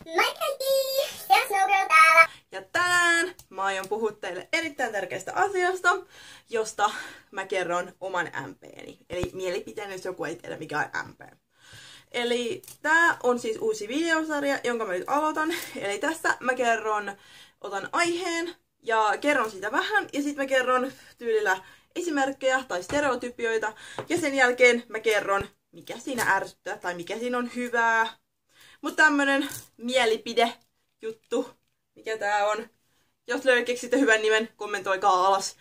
Moi kaikki! Se on Snowgirl täällä! Ja tänään mä aion puhua teille erittäin tärkeästä asiasta, josta mä kerron oman MP:ni. Eli mielipiteen, jos joku ei tiedä mikä on MP. Eli tää on siis uusi videosarja, jonka mä nyt aloitan. Eli tässä mä otan aiheen ja kerron siitä vähän. Ja sitten mä kerron tyylillä esimerkkejä tai stereotypioita. Ja sen jälkeen mä kerron, mikä siinä ärsyttää tai mikä siinä on hyvää. Mutta tämmönen mielipide-juttu, mikä tää on. Jos keksitte hyvän nimen, kommentoikaa alas.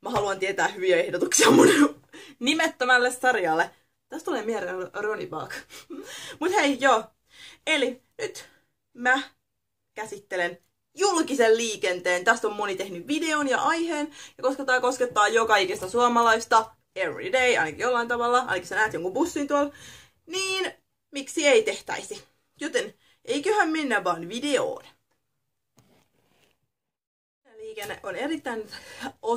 Mä haluan tietää hyviä ehdotuksia mun nimettömälle sarjalle. Tästä tulee mieleen Ronnie Bach. Mut hei, joo. Eli nyt mä käsittelen julkisen liikenteen. Tästä on moni tehnyt videon ja aiheen. Ja koska tää koskettaa joka ikistä suomalaista, everyday, ainakin jollain tavalla, ainakin sä näet jonkun bussin tuolla, niin miksi ei tehtäisi? Joten eiköhän mennä vaan videoon. Liikenne on erittäin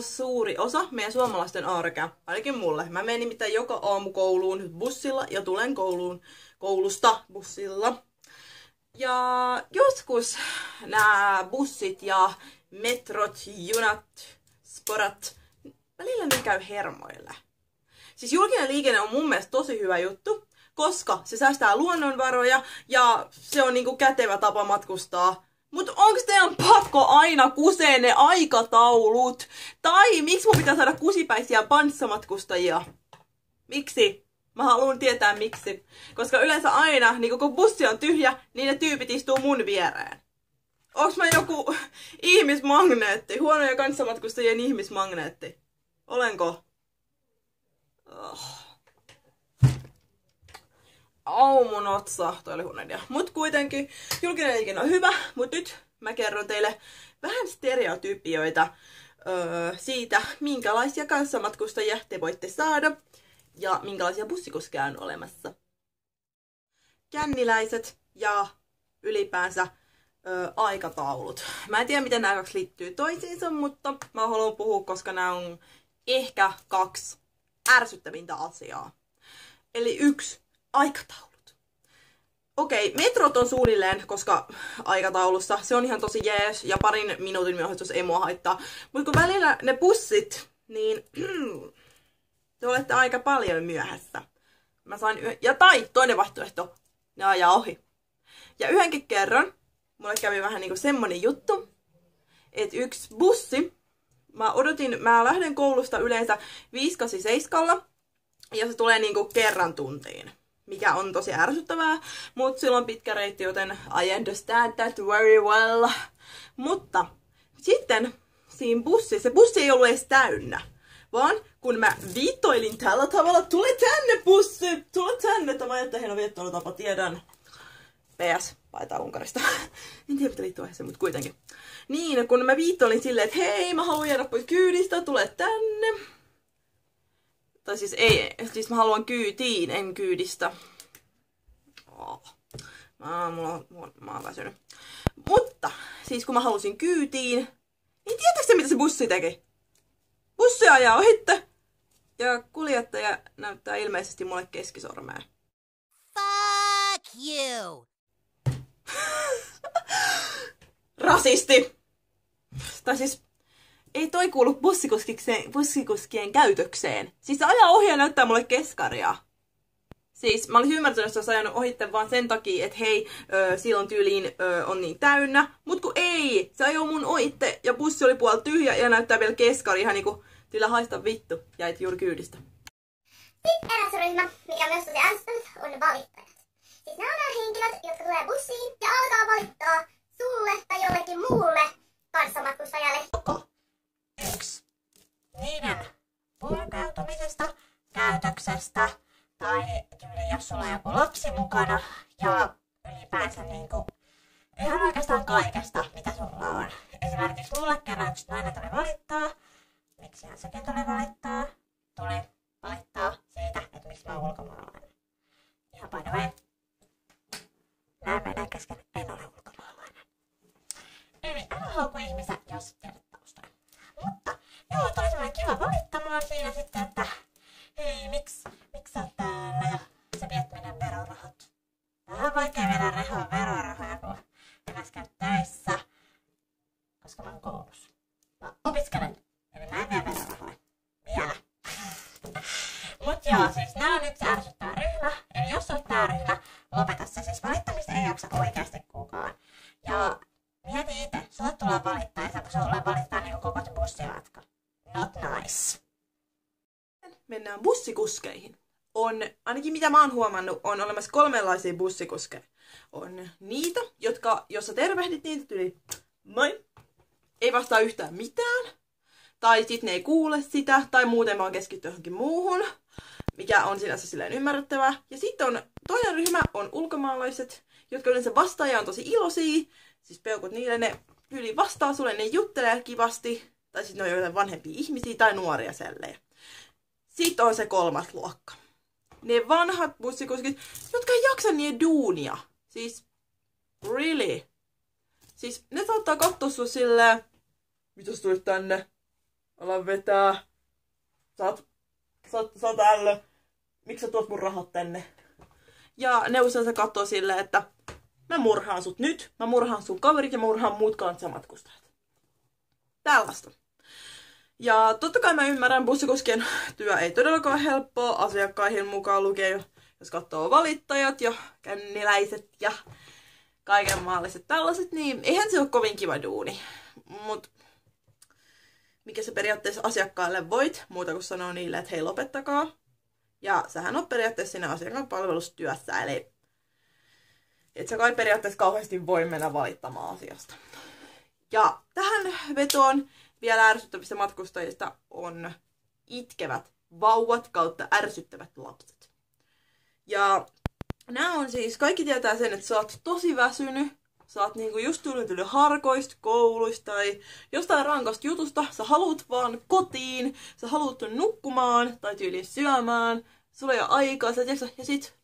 suuri osa meidän suomalaisten arkea, ainakin mulle. Mä menen nimittäin joka aamu kouluun bussilla ja tulen koulusta bussilla. Ja joskus nämä bussit ja metrot, junat, sporat, välillä ne käy hermoille. Siis julkinen liikenne on mun mielestä tosi hyvä juttu, koska se säästää luonnonvaroja ja se on niinku kätevä tapa matkustaa. Mut onks teidän pakko aina kusee ne aikataulut? Tai miksi mun pitää saada kusipäisiä panssamatkustajia? Miksi? Mä haluan tietää miksi. Koska yleensä aina, niin kun bussi on tyhjä, niin ne tyypit istuu mun viereen. Onks mä joku ihmismagneetti? Huonoja kanssamatkustajien ihmismagneetti? Olenko? Mun otsa, toi oli huono idea. Mut kuitenkin, julkinen liikenne on hyvä, mut nyt mä kerron teille vähän stereotypioita siitä, minkälaisia kanssamatkustajia te voitte saada ja minkälaisia bussikuskeja on olemassa. Känniläiset ja ylipäänsä aikataulut. Mä en tiedä, miten nämä kaksi liittyy toisiinsa, mutta mä haluan puhua, koska nämä on ehkä kaksi ärsyttävintä asiaa. Eli 1. Aikataulut. Okei, metrot on suunnilleen, koska aikataulussa se on ihan tosi jees ja parin minuutin myöhästys ei mua haittaa. Mutta kun välillä ne bussit, niin te olette aika paljon myöhässä. Tai toinen vaihtoehto, ne ajaa ohi. Ja yhdenkin kerran, mulle kävi vähän niinku semmonen juttu, että yksi bussi, mä lähden koulusta yleensä 5-8 ja se tulee niinku kerran tuntiin. Mikä on tosi ärsyttävää, mutta sillä on pitkä reitti, joten I understand that very well. Mutta sitten siinä se bussi ei ollut edes täynnä. Vaan kun mä viittoilin tällä tavalla, tule tänne bussi, tule tänne. Tämä ajattelin, heillä on viettoilutapa, tiedän. PS, paitaa Unkarista. En tiedä, mitä liittyy se, mutta kuitenkin. Niin, kun mä viittoilin silleen, että hei, mä haluan jäädä pois kyydistä, tule tänne. Tai siis ei, siis mä haluan kyytiin, en kyydistä. Mä oon väsynyt. Mutta, siis kun mä halusin kyytiin, niin tiedätkö mitä se bussi teki? Bussi ajaa ohitte, ja kuljettaja näyttää ilmeisesti mulle keskisormea. Fuck you! Rasisti! Tai siis ei toi kuulu bussikuskien käytökseen. Siis se ajaa ohi ja näyttää mulle keskaria. Siis mä olisin ymmärtänyt, että se olisi ajanut ohitte vaan sen takia, että hei, silloin tyyliin on niin täynnä. Mut kun ei, se ajoi mun ohitte ja bussi oli puolella tyhjä ja näyttää vielä keskari ihan niinku, sillä haista vittu, jäit juuri kyydistä. Sitten eräs ryhmä, mikä myös tosi ärsyttänyt, on valittajat. Siis nämä on nämä henkilöt, jotka tulee bussiin ja alkaa valittaa sulle tai jollekin muulle kanssamatkustajalle. 1. Niiden purkautumisesta, käytöksestä tai tyyli, jos sulla on joku lapsi mukana ja ylipäänsä niinku ihan oikeastaan kaikesta, mitä sulla on. Esimerkiksi mulle kerran yksi nainen tuli valittaa. Miksihän sekin tuli valittaa? Tuli valittaa siitä, että miksi mä oon ulkomaalainen. Ihan by the way. Nää meidän kesken en ole ulkomaalainen. Eli älä hauku ihmisiä, jos tiedät taustaa. Mutta joo, tuli semmoinen kiva valittamaan siinä sitten, että hei, miksi sä oot täällä ja sä viet meidän verorahat. Vähän vaikea viedä verorahoja, kun lopeta se. Siis valittamista ei jaksa oikeasti kukaan. Ja mieti itse, sulle tulee valittaa ja sulle valittaa niin koko se bussimatka. Not nice. Mennään bussikuskeihin. Ainakin mitä mä oon huomannut, on olemassa kolmenlaisia bussikuskeja. On niitä, jotka, jos sä tervehdit niitä, tyyli moi, ei vastaa yhtään mitään. Tai sit ne ei kuule sitä, tai muuten vaan keskittyy johonkin muuhun, mikä on sinänsä silleen ymmärrettävää. Ja sitten on toinen ryhmä, on ulkomaalaiset, jotka yleensä vastaaja on tosi iloisia. Siis peukut niille, ne yli vastaa sulle, ne juttelee kivasti. Tai sitten ne on jotain vanhempia ihmisiä tai nuoria selleen. Sitten on se kolmas luokka. Ne vanhat bussikuskit, jotka ei jaksa niiden duunia. Siis, really? Siis ne saattaa katsoa sua silleen, mitä sä tulit tänne? Ala vetää. Sä täällä. Miksi sä tuot mun rahat tänne? Ja ne usein katsoo silleen, että mä murhaan sut nyt, mä murhaan sun kaverit ja mä murhaan muut kanssamatkustajat. Tällaista. Ja totta kai mä ymmärrän, bussikuskien työ ei todellakaan helppoa, asiakkaihin mukaan lukee, jos katsoo valittajat ja känniläiset ja kaikenmaalliset tällaiset, niin eihän se ole kovin kiva duuni. Mut mikä se periaatteessa asiakkaille voit, muuta kuin sanoo niille, että hei lopettakaa. Ja sähän on periaatteessa siinä asiakkaan palvelustyössä, eli et sä kai periaatteessa kauheasti voi mennä valittamaan asiasta. Ja tähän vetoon vielä ärsyttävistä matkustajista on itkevät vauvat kautta ärsyttävät lapset. Ja nämä on siis, kaikki tietää sen, että sä oot tosi väsynyt, sä oot niinku just tullut harkoista, kouluista tai jostain rankasta jutusta, sä haluut vaan kotiin, sä haluut nukkumaan tai tyyliin syömään, sulla ei ole aikaa, sä tiedät, ja sit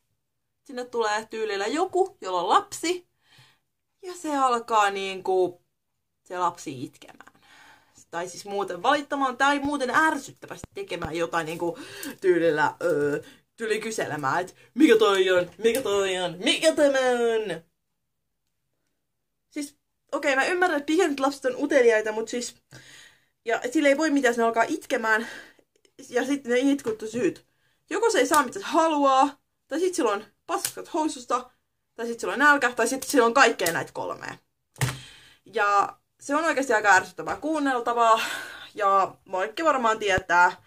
sinne tulee tyylillä joku, jolla on lapsi, ja se alkaa niinku se lapsi itkemään. Tai siis muuten valittamaan tai muuten ärsyttävästi tekemään jotain niinku tyylillä, tyyli kyselemään, että mikä toi on, mikä tämä on. Siis, okei, mä ymmärrän, että pienet lapset on uteliaita, mutta siis, ja sille ei voi mitään, ne alkaa itkemään, ja sitten ne itkuttu syyt. Joko se ei saa mitä se haluaa, tai sitten sillä on paskat housusta, tai sitten sillä on nälkä, tai sitten sillä on kaikkea näitä kolmea. Ja se on oikeasti aika ärsyttävää kuunneltavaa, ja Moikki varmaan tietää,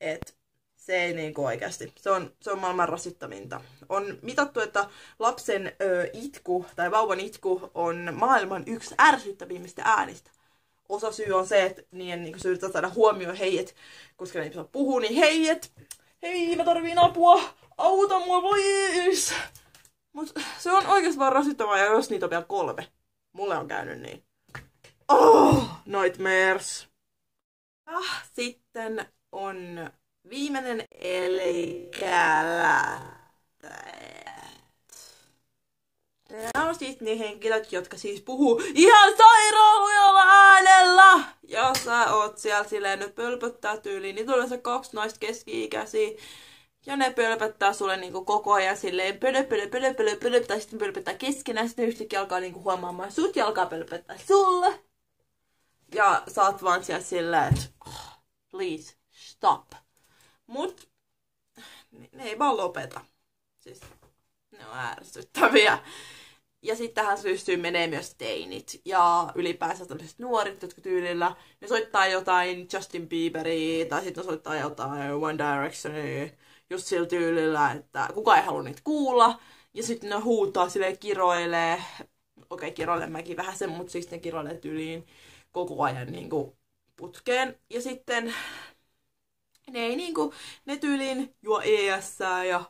että se ei niinku oikeasti, se on maailman rasittavinta. On mitattu, että lapsen itku tai vauvan itku on maailman yksi ärsyttävimmistä äänistä. Osa syy on se, että niin se yritetään saada huomioon, hei, et, koska ne ei saa puhua, niin hei, mä tarviin apua, auta mua pois. Mut se on oikeasti vaan rasittavaa, ja jos niitä on vielä 3. Mulle on käynyt niin. Oh, nightmares. Ja sitten on viimeinen nämä on siis ne henkilöt, jotka siis puhuu ihan sairaalujalla äänellä. Ja sä oot siellä silleen, nyt pölpöttää tyyliin, niin tulee se 2 naista keski-ikäisiä. Ja ne pölpöttää sulle niinku koko ajan silleen pölö, tai sitten pölpöttää keskenään, sitten yhtäkkiä alkaa niinku huomaamaan sut ja alkaa pölpöttää sulle. Ja sä oot vaan siellä silleen, että please, stop. Mut ne ei vaan lopeta. Siis ne on ärsyttäviä. Ja sitten tähän syystyyn menee myös teinit. Ja ylipäänsä tällaiset nuoret, jotka tyylillä, ne soittaa jotain Justin Bieberia, tai sitten soittaa jotain One Directionia, just sillä tyylillä, että kukaan ei halua niitä kuulla. Ja sitten ne huutaa silleen, kiroilee. Okei, kiroilen mäkin vähän sen, mutta siis ne kiroilee tyyliin koko ajan niinku putkeen. Ja sitten ne tyyliin juo ES:ää ja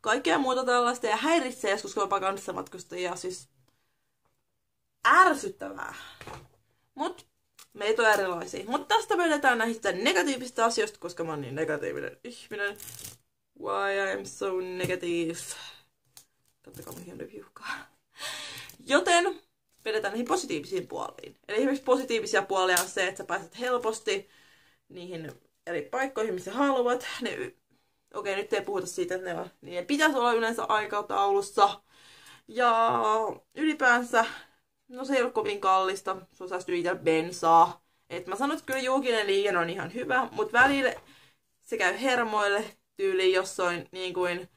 kaikkea muuta tällaista ja häiritsee joskus jopa kanssamatkustajia, siis ärsyttävää. Mut meitä on erilaisia. Mutta tästä vedetään näistä negatiivisista asioista, koska mä oon niin negatiivinen ihminen. Why I'm so negative. Katsokaa mä hieman viuhkaa. Joten vedetään niihin positiivisiin puoliin. Eli esimerkiksi positiivisia puolia on se, että sä pääset helposti niihin eri paikkoihin, missä haluat. Okei, nyt ei puhuta siitä, että niiden pitäisi olla yleensä aikataulussa. Ja ylipäänsä, no se ei ole kovin kallista. Se on säästyy itse bensaa. Et mä sanon, että kyllä julkinen liikenne on ihan hyvä, mutta välillä se käy hermoille tyyliin jossain niin kuin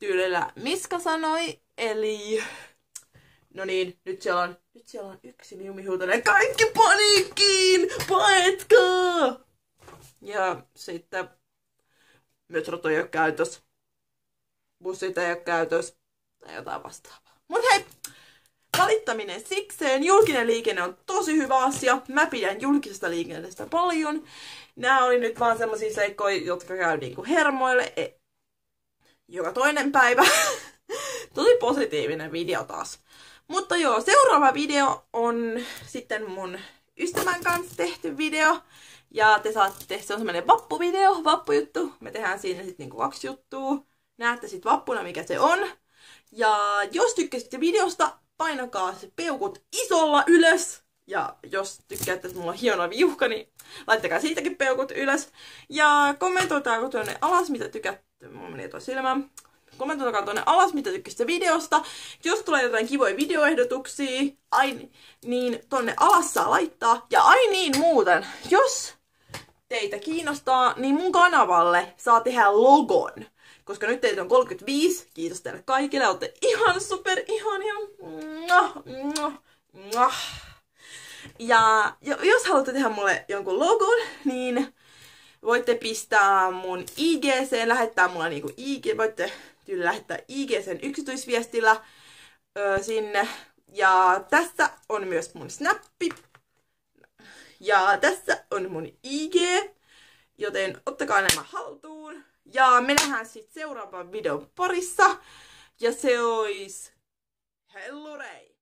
tyylillä Miska sanoi, eli no niin, nyt siellä on yksi jumihuutoinen, kaikki paniikkiin, paetkaa! Ja sitten metrot ei ole käytössä, bussit ei ole käytössä tai jotain vastaavaa. Mut hei, valittaminen sikseen. Julkinen liikenne on tosi hyvä asia. Mä pidän julkisesta liikenteestä paljon. Nää oli nyt vaan semmosia seikkoja, jotka käy niinku hermoille joka toinen päivä. Tosi positiivinen video taas. Mutta joo, seuraava video on sitten mun ystävän kanssa tehty video. Ja te saatte, se on semmonen vappuvideo, vappujuttu. Me tehdään siinä sitten niinku 2 juttua. Näette sit vappuna mikä se on. Ja jos tykkäsitte videosta, painakaa se peukut isolla ylös. Ja jos tykkäätte, että mulla on hieno viuhka, niin laittakaa siitäkin peukut ylös. Ja kommentoikaa tuonne alas, mitä tykkäätte. Mulla meni toi silmään. Kommentoikaa tuonne alas, mitä tykkäsitte videosta. Jos tulee jotain kivoja videoehdotuksia, niin tonne alas saa laittaa. Ja niin muuten, jos teitä kiinnostaa, niin mun kanavalle saa tehdä logon. Koska nyt teitä on 35. Kiitos teille kaikille. Olette ihan super ihania. Ja jos haluatte tehdä mulle jonkun logon, niin voitte pistää mun IGC, lähettää mulle niinku voitte tyyli lähettää IGCn yksityisviestillä sinne. Ja tässä on myös mun snappi. Ja tässä on mun IG, joten ottakaa nämä haltuun. Ja me nähdään sitten seuraavan videon parissa. Ja se ois hellurei!